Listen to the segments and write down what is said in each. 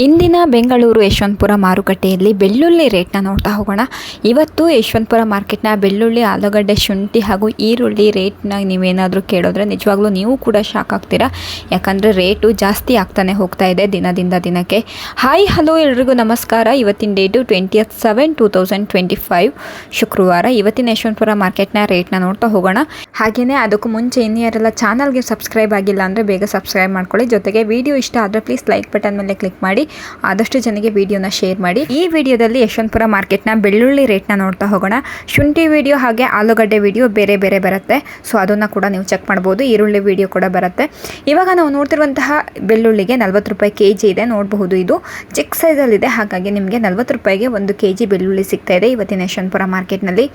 ಇಂದಿನ ಬೆಂಗಳೂರು ಯಶವಂತಪುರ ಮಾರುಕಟ್ಟೆಯಲ್ಲಿ ಬೆಳ್ಳುಳ್ಳಿ ರೇಟ್ನ ನೋಡ್ತಾ ಹೋಗೋಣ. ಇವತ್ತು ಯಶವಂತಪುರ ಮಾರ್ಕೆಟ್ನ ಬೆಳ್ಳುಳ್ಳಿ, ಆಲೂಗಡ್ಡೆ, ಶುಂಠಿ ಹಾಗೂ ಈರುಳ್ಳಿ ರೇಟ್ನ ನೀವೇನಾದರೂ ಕೇಳಿದ್ರೆ ನಿಜವಾಗ್ಲೂ ನೀವು ಕೂಡ ಶಾಕ್ ಆಗ್ತೀರಾ. ಯಾಕಂದರೆ ರೇಟು ಜಾಸ್ತಿ ಆಗ್ತಾನೆ ಹೋಗ್ತಾ ಇದೆ ದಿನದಿಂದ ದಿನಕ್ಕೆ. ಹಾಯ್ ಹಲೋ ಎಲ್ರಿಗೂ ನಮಸ್ಕಾರ. ಇವತ್ತಿನ ಡೇಟು 20/7/2025 ಶುಕ್ರವಾರ. ಇವತ್ತಿನ ಯಶವಂತಪುರ ಮಾರ್ಕೆಟ್ನ ರೇಟ್ನ ನೋಡ್ತಾ ಹೋಗೋಣ. ಹಾಗೆಯೇ ಅದಕ್ಕೂ ಮುಂಚೆ ಇನ್ನಿಯರೆಲ್ಲ ಚಾನಲ್ಗೆ ಸಬ್ಸ್ಕ್ರೈಬ್ ಆಗಿಲ್ಲ ಅಂದರೆ ಬೇಗ ಸಬ್ಸ್ಕ್ರೈಬ್ ಮಾಡ್ಕೊಳ್ಳಿ. ಜೊತೆಗೆ ವಿಡಿಯೋ ಇಷ್ಟ ಆದರೆ ಪ್ಲೀಸ್ ಲೈಕ್ ಬಟನ್ ಮೇಲೆ ಕ್ಲಿಕ್ ಮಾಡಿ, ಆದಷ್ಟು ಜನಕ್ಕೆ ವಿಡಿಯೋನ ಶೇರ್ ಮಾಡಿ. ಈ ವಿಡಿಯೋದಲ್ಲಿ ಯಶವಂತಪುರ ಮಾರ್ಕೆಟ್ನ ಬೆಳ್ಳುಳ್ಳಿ ರೇಟ್ನ ನೋಡ್ತಾ ಹೋಗೋಣ. ಶುಂಠಿ ವಿಡಿಯೋ ಹಾಗೆ ಆಲೂಗಡ್ಡೆ ವಿಡಿಯೋ ಬೇರೆ ಬೇರೆ ಬರುತ್ತೆ, ಸೊ ಅದನ್ನು ಕೂಡ ನೀವು ಚೆಕ್ ಮಾಡ್ಬೋದು. ಈರುಳ್ಳಿ ವಿಡಿಯೋ ಕೂಡ ಬರುತ್ತೆ. ಇವಾಗ ನಾವು ನೋಡ್ತಿರುವಂತಹ ಬೆಳ್ಳುಳ್ಳಿಗೆ 40 ರೂಪಾಯಿ kg ಇದೆ. ನೋಡಬಹುದು, ಇದು ಚಿಕ್ಕ ಸೈಜಲ್ಲಿದೆ, ಹಾಗಾಗಿ ನಿಮಗೆ 40 ರೂಪಾಯಿಗೆ 1 kg ಬೆಳ್ಳುಳ್ಳಿ ಸಿಗ್ತಾ ಇದೆ ಇವತ್ತಿನ ಯಶವಂತಪುರ ಮಾರ್ಕೆಟ್ನಲ್ಲಿ.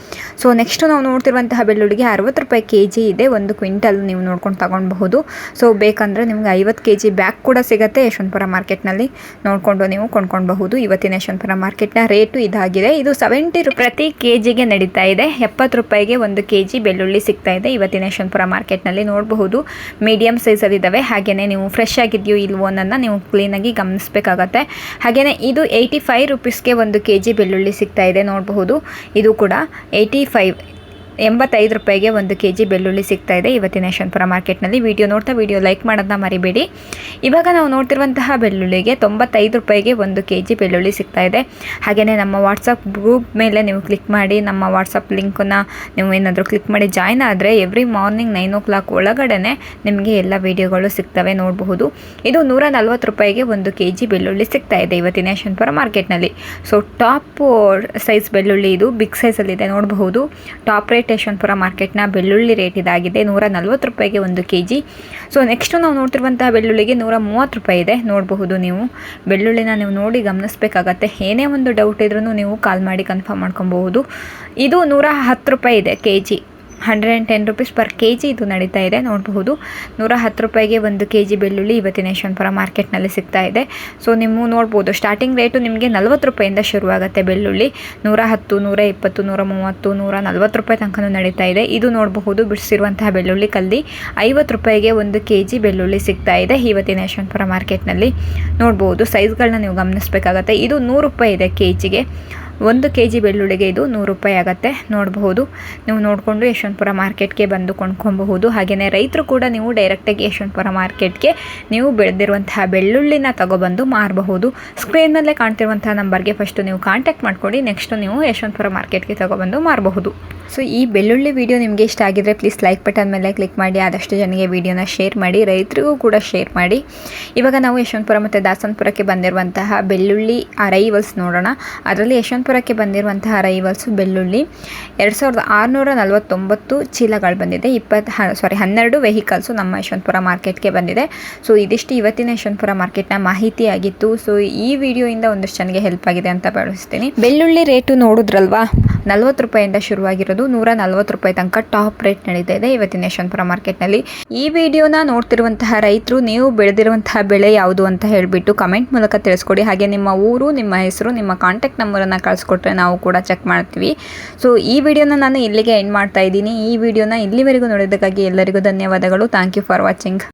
ಸೊ ನೆಕ್ಸ್ಟ್ ನಾವು ನೋಡ್ತಿರುವಂತಹ ಬೆಳ್ಳುಳ್ಳಿಗೆ 60 ರೂಪಾಯಿ kg ಇದೆ. 1 ಕ್ವಿಂಟಲ್ ನೀವು ನೋಡ್ಕೊಂಡು ತಗೊಳ್ಬಹುದು. ಸೊ ಬೇಕಂದರೆ ನಿಮ್ಗೆ 50 kg ಬ್ಯಾಗ್ ಕೂಡ ಸಿಗುತ್ತೆ ಯಶವಂತಪುರ ಮಾರ್ಕೆಟ್ನಲ್ಲಿ, ನೋಡಿಕೊಂಡು ನೀವು ಕೊಂಡ್ಕೊಳ್ಬಹುದು. ಇವತ್ತಿನ ಯಶವಂತಪುರ ಮಾರ್ಕೆಟ್ನ ರೇಟು ಇದಾಗಿದೆ. ಇದು 70 ಪ್ರತಿ kgಗೆ ನಡೀತಾ ಇದೆ. 70 ರೂಪಾಯಿಗೆ 1 kg ಬೆಳ್ಳುಳ್ಳಿ ಸಿಗ್ತಾ ಇದೆ ಇವತ್ತಿನ ಯಶವಂತಪುರ ಮಾರ್ಕೆಟ್ನಲ್ಲಿ. ನೋಡಬಹುದು, ಮೀಡಿಯಮ್ ಸೈಜಲ್ಲಿ ಇದ್ದಾವೆ. ಹಾಗೆಯೇ ನೀವು ಫ್ರೆಶ್ ಆಗಿದೆಯೋ ಇಲ್ವೋ ಅನ್ನೋದನ್ನ ನೀವು ಕ್ಲೀನಾಗಿ ಗಮನಿಸಬೇಕಾಗತ್ತೆ. ಹಾಗೆಯೇ ಇದು 85 ರೂಪೀಸ್ಗೆ 1 kg ಬೆಳ್ಳುಳ್ಳಿ ಸಿಗ್ತಾ ಇದೆ. ನೋಡಬಹುದು, ಇದು ಕೂಡ 85 ರೂಪಾಯಿಗೆ 1 kg ಬೆಳ್ಳುಳ್ಳಿ ಸಿಗ್ತಾ ಇದೆ ಇವತ್ತಿನ ಯಶವಂತಪುರ ಮಾರ್ಕೆಟ್ನಲ್ಲಿ. ವಿಡಿಯೋ ನೋಡ್ತಾ ವಿಡಿಯೋ ಲೈಕ್ ಮಾಡೋದನ್ನ ಮರಿಬೇಡಿ. ಇವಾಗ ನಾವು ನೋಡ್ತಿರುವಂತಹ ಬೆಳ್ಳುಳ್ಳಿಗೆ 95 ರೂಪಾಯಿಗೆ 1 kg ಬೆಳ್ಳುಳ್ಳಿ ಸಿಗ್ತಾ ಇದೆ. ಹಾಗೆಯೇ ನಮ್ಮ ವಾಟ್ಸಪ್ ಗ್ರೂಪ್ ಮೇಲೆ ನೀವು ಕ್ಲಿಕ್ ಮಾಡಿ, ನಮ್ಮ ವಾಟ್ಸಪ್ ಲಿಂಕನ್ನು ನೀವು ಏನಾದರೂ ಕ್ಲಿಕ್ ಮಾಡಿ ಜಾಯ್ನ್ ಆದರೆ ಎವ್ರಿ ಮಾರ್ನಿಂಗ್ 9 o'clock ಒಳಗಡೆ ನಿಮಗೆ ಎಲ್ಲ ವಿಡಿಯೋಗಳು ಸಿಗ್ತವೆ. ನೋಡಬಹುದು, ಇದು 140 ರೂಪಾಯಿಗೆ 1 kg ಬೆಳ್ಳುಳ್ಳಿ ಸಿಗ್ತಾ ಇದೆ ಇವತ್ತಿನ ಯಶವಂತಪುರ ಮಾರ್ಕೆಟ್ನಲ್ಲಿ. ಸೊ ಟಾಪ್ ಸೈಜ್ ಬೆಳ್ಳುಳ್ಳಿ, ಇದು ಬಿಗ್ ಸೈಜಲ್ಲಿದೆ. ನೋಡಬಹುದು, ಟಾಪ್ ರೇಟ್ ಯಶವಂತಪುರ ಮಾರ್ಕೆಟ್ನ ಬೆಳ್ಳುಳ್ಳಿ ರೇಟ್ ಇದಾಗಿದೆ. 140 ರೂಪಾಯಿಗೆ 1 kg. ಸೊ ನೆಕ್ಸ್ಟ್ ನಾವು ನೋಡ್ತಿರುವಂತಹ ಬೆಳ್ಳುಳ್ಳಿಗೆ 130 ರೂಪಾಯಿ ಇದೆ. ನೋಡಬಹುದು, ನೀವು ಬೆಳ್ಳುಳ್ಳಿನ ನೀವು ನೋಡಿ ಗಮನಿಸಬೇಕಾಗತ್ತೆ. ಏನೇ ಒಂದು ಡೌಟ್ ಇದ್ರೂ ನೀವು ಕಾಲ್ ಮಾಡಿ ಕನ್ಫರ್ಮ್ ಮಾಡ್ಕೊಬಹುದು. ಇದು 110 ರೂಪಾಯಿ ಇದೆ kg. 110 ರೂಪೀಸ್ ಪರ್ kg ಇದು ನಡೀತಾ ಇದೆ. ನೋಡಬಹುದು, 110 ರೂಪಾಯಿಗೆ 1 kg ಬೆಳ್ಳುಳ್ಳಿ ಇವತ್ತಿನ ಯಶವಂತಪುರ ಮಾರ್ಕೆಟ್ನಲ್ಲಿ ಸಿಗ್ತಾ ಇದೆ. ಸೊ ನೀವು ನೋಡ್ಬೋದು, ಸ್ಟಾರ್ಟಿಂಗ್ ರೇಟು ನಿಮಗೆ 40 ರೂಪಾಯಿಂದ ಶುರುವಾಗುತ್ತೆ ಬೆಳ್ಳುಳ್ಳಿ. 110, 120, 130, 140 ರೂಪಾಯಿ ತನಕ ನಡೀತಾ ಇದೆ. ಇದು ನೋಡಬಹುದು, ಬಿಡಿಸಿರುವಂತಹ ಬೆಳ್ಳುಳ್ಳಿ ಕಲ್ಲಿ 50 ರೂಪಾಯಿಗೆ 1 kg ಬೆಳ್ಳುಳ್ಳಿ ಸಿಗ್ತಾ ಇದೆ ಇವತ್ತಿನ ಯಶವಂತಪುರ ಮಾರ್ಕೆಟ್ನಲ್ಲಿ. ನೋಡ್ಬೋದು, ಸೈಜ್ಗಳನ್ನ ನೀವು ಗಮನಿಸಬೇಕಾಗತ್ತೆ. ಇದು 100 ರೂಪಾಯಿ ಇದೆ kgಗೆ. 1 kg ಬೆಳ್ಳುಳ್ಳಿಗೆ ಇದು 100 ರೂಪಾಯಿ ಆಗುತ್ತೆ. ನೋಡಬಹುದು, ನೀವು ನೋಡಿಕೊಂಡು ಯಶವಂತಪುರ ಮಾರ್ಕೆಟ್ಗೆ ಬಂದು ಕೊಂಡ್ಕೊಬಹುದು. ಹಾಗೆಯೇ ರೈತರು ಕೂಡ ನೀವು ಡೈರೆಕ್ಟಾಗಿ ಯಶವಂತಪುರ ಮಾರ್ಕೆಟ್ಗೆ ನೀವು ಬೆಳೆದಿರುವಂತಹ ಬೆಳ್ಳುಳ್ಳಿನ ತಗೊಬಂದು ಮಾರಬಹುದು. ಸ್ಕ್ರೀನ್ನಲ್ಲೇ ಕಾಣ್ತಿರುವಂತಹ ನಂಬರ್ಗೆ ಫಸ್ಟು ನೀವು ಕಾಂಟ್ಯಾಕ್ಟ್ ಮಾಡ್ಕೊಂಡು ನೆಕ್ಸ್ಟು ನೀವು ಯಶವಂತಪುರ ಮಾರ್ಕೆಟ್ಗೆ ತಗೊಬಂದು ಮಾರಬಹುದು. ಸೊ ಈ ಬೆಳ್ಳುಳ್ಳಿ ವಿಡಿಯೋ ನಿಮಗೆ ಇಷ್ಟ ಆಗಿದ್ರೆ ಪ್ಲೀಸ್ ಲೈಕ್ ಬಟನ್ ಮೇಲೆ ಕ್ಲಿಕ್ ಮಾಡಿ, ಆದಷ್ಟು ಜನಗೆ ವಿಡಿಯೋನ ಶೇರ್ ಮಾಡಿ, ರೈತರಿಗೂ ಕೂಡ ಶೇರ್ ಮಾಡಿ. ಇವಾಗ ನಾವು ಯಶವಂತಪುರ ಮತ್ತು ದಾಸನಪುರಕ್ಕೆ ಬಂದಿರುವಂತಹ ಬೆಳ್ಳುಳ್ಳಿ ಅರೈವಲ್ಸ್ ನೋಡೋಣ. ಅದರಲ್ಲಿ ಯಶವಂತಪುರಕ್ಕೆ ಬಂದಿರುವಂತಹ ಅರೈವಲ್ಸು ಬೆಳ್ಳುಳ್ಳಿ 2649 ಚೀಲಗಳು ಬಂದಿದೆ. 12 ವೆಹಿಕಲ್ಸು ನಮ್ಮ ಯಶವಂತಪುರ ಮಾರ್ಕೆಟ್ಗೆ ಬಂದಿದೆ. ಸೊ ಇದಿಷ್ಟು ಇವತ್ತಿನ ಯಶವಂತಪುರ ಮಾರ್ಕೆಟ್ನ ಮಾಹಿತಿ ಆಗಿತ್ತು. ಸೊ ಈ ವಿಡಿಯೋಯಿಂದ ಒಂದಷ್ಟು ಜನಗೆ ಹೆಲ್ಪ್ ಆಗಿದೆ ಅಂತ ಭಾವಿಸ್ತೀನಿ. ಬೆಳ್ಳುಳ್ಳಿ ರೇಟು ನೋಡಿದ್ರಲ್ವಾ, 40 ರೂಪಾಯಿಂದ ಶುರುವಾಗಿರೋದು 140 ರೂಪಾಯಿ ತನಕ ಟಾಪ್ ರೇಟ್ ನಡೀತಾ ಇದೆ ಇವತ್ತಿನ ಯಶವಂತಪುರ ಮಾರ್ಕೆಟ್ನಲ್ಲಿ. ಈ ವಿಡಿಯೋನ ನೋಡ್ತಿರುವಂತಹ ರೈತರು ನೀವು ಬೆಳೆದಿರುವಂತಹ ಬೆಳೆ ಯಾವುದು ಅಂತ ಹೇಳಿಬಿಟ್ಟು ಕಮೆಂಟ್ ಮೂಲಕ ತಿಳಿಸ್ಕೊಡಿ. ಹಾಗೆ ನಿಮ್ಮ ಊರು, ನಿಮ್ಮ ಹೆಸರು, ನಿಮ್ಮ ಕಾಂಟ್ಯಾಕ್ಟ್ ನಂಬರನ್ನು ಕಳಿಸ್ಕೊಟ್ರೆ ನಾವು ಕೂಡ ಚೆಕ್ ಮಾಡ್ತೀವಿ. ಸೊ ಈ ವಿಡಿಯೋನ ನಾನು ಇಲ್ಲಿಗೆ ಎಂಡ್ ಮಾಡ್ತಾ ಇದ್ದೀನಿ. ಈ ವಿಡಿಯೋನ ಇಲ್ಲಿವರೆಗೂ ನೋಡೋದಕ್ಕಾಗಿ ಎಲ್ಲರಿಗೂ ಧನ್ಯವಾದಗಳು. Thank you for watching.